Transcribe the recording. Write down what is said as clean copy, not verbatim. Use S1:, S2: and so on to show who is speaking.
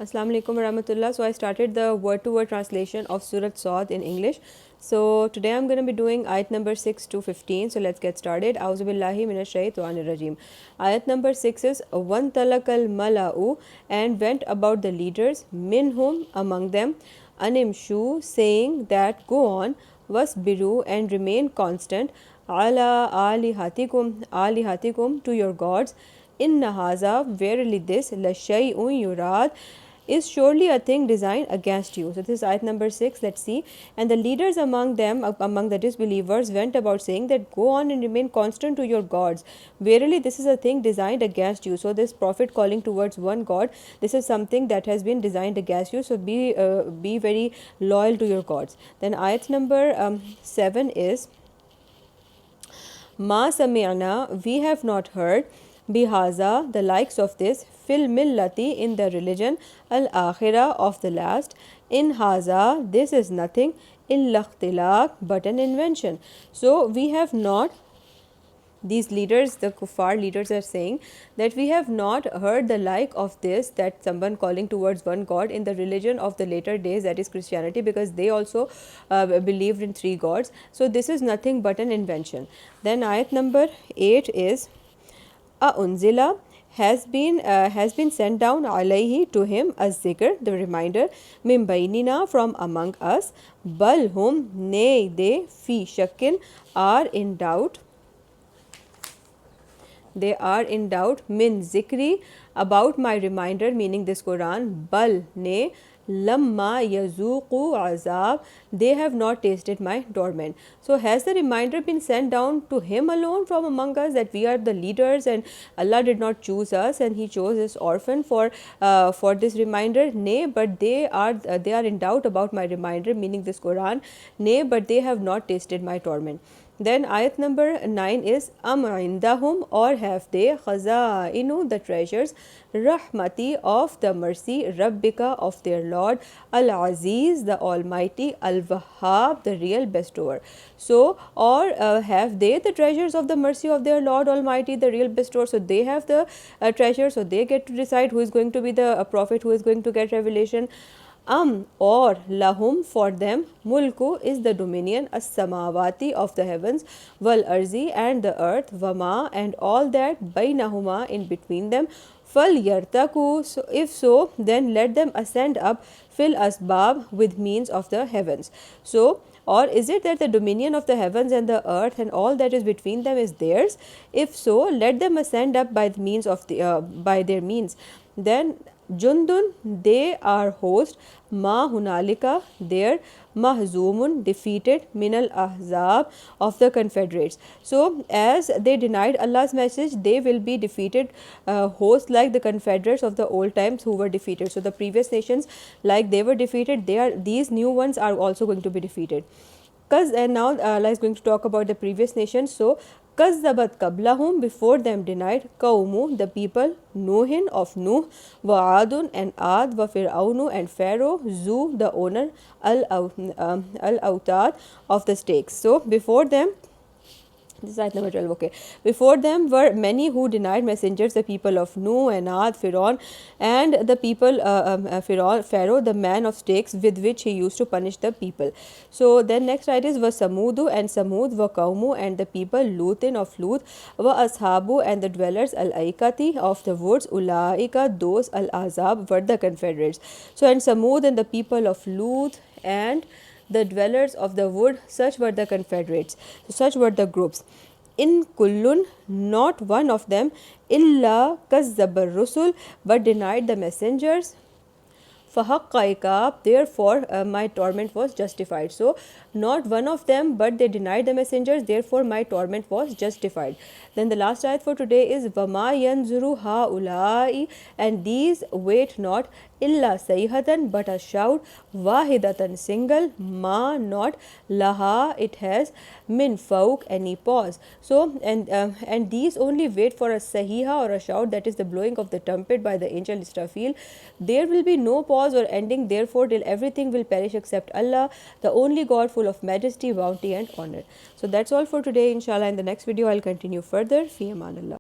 S1: Assalamu alaikum warahmatullah. So I started the word-to-word translation of Surat Saad in English. So today I'm going to be doing ayat number 6 to 15. So let's get started. A'udhu billahi minash shaitanir rajim. Ayat number 6 is one talakal mala'u, and went about the leaders minhum, among them, animshu, saying that go on, wasbiru, and remain constant, ala alihatikum, to your gods, inna haza, verily this, la shay'un yurad, is surely a thing designed against you. So this is ayat number 6. Let's see. And the leaders among them, among the disbelievers, went about saying that go on and remain constant to your gods. Verily this is a thing designed against you. So this prophet calling towards one God, this is something that has been designed against you. So be very loyal to your gods. Then ayat number 7 is Ma sami'na, we have not heard, bihaza, the likes of this, fil millati, in the religion, al akhirah, of the last, in haza, this is nothing, illa ikhtilaq, but an invention. So we have not, these leaders, the kuffar leaders, are saying that we have not heard the like of this, that someone calling towards one God in the religion of the later days, that is Christianity, because they also believed in three gods. So this is nothing but an invention. Then ayat number 8 is a unzila, has been sent down alayhi, to him, as zikr, the reminder, min bainina, from among us, bal hum, nay they, fi shakkin, are in doubt, they are in doubt, min zikri, about my reminder, meaning this Quran, bal, nay, lamma yazuqu azab, they have not tasted my torment. So has the reminder been sent down to him alone from among us, that we are the leaders and Allah did not choose us and he chose this orphan for this reminder? Nay, but they are in doubt about my reminder, meaning this Quran. Nay, but they have not tasted my torment. Then ayat number 9 is indahum, or have they, khaza'inu, the treasures, rahmati, of the mercy, rabbika, of their Lord, al-aziz, the almighty, al-wahhab, the real bestower. So, or have they the treasures of the mercy of their Lord Almighty, the real bestower? So they have the treasure, so they get to decide who is going to be the prophet, who is going to get revelation. Or lahum, for them, mulku is the dominion, as-samawati, of the heavens, wal arzi, and the earth, wama, and all that, bainahuma, in between them, fal yartaku, so if so, then let them ascend up, fil asbab, with means of the heavens. So, or is it that the dominion of the heavens and the earth and all that is between them is theirs? If so, let them ascend up by the means of the by their means. Then Jundun, they are host, ma hunalika, there, mahzumun, defeated, minal ahzab, of the confederates. So as they denied Allah's message, they will be defeated, host like the confederates of the old times who were defeated. So the previous nations, like they were defeated, these new ones are also going to be defeated. And now Allah is going to talk about the previous nations. So Kazzabat qablahum, before them denied, Qawmu, the people, Nuhin, of Nuh, wa Adun, and Ad, wa Fir'aunu, and Pharaoh, Zu, the owner, al-Autad, of the stakes. So before them, this is ayat number 12, okay. Before them were many who denied messengers, the people of Nuh and Ad, Pharaoh, and the people, Pharaoh, the man of stakes, with which he used to punish the people. So then next ayat is, wa Samudu, and Samud, wa Qawmu, and the people, Lutin, of Lut, wa Ashabu, and the dwellers, al-Aikati, of the woods, Ulaika, those, al-Azab, were the confederates. So and Samud, and the people of Lut, and the dwellers of the wood, such were the confederates. So such were the groups. In kullun, not one of them, illa kazzabar rusul, but denied the messengers. Fahaqqa iqab, therefore my torment was justified. So not one of them, but they denied the messengers, therefore my torment was justified. Then the last ayat for today is wama yanzuru haulai, and these wait not, illa sayhatan, but a shout, wahidatan, single, ma, not, laha, it has, min fawq, any pause. So and these only wait for a sahiha, or a shout, that is the blowing of the trumpet by the angel Israfil. There will be no pause or ending, therefore till everything will perish except Allah, the only God, full of majesty, bounty, and honor. So that's all for today. Inshallah, in the next video I'll continue further. Fi amanillah.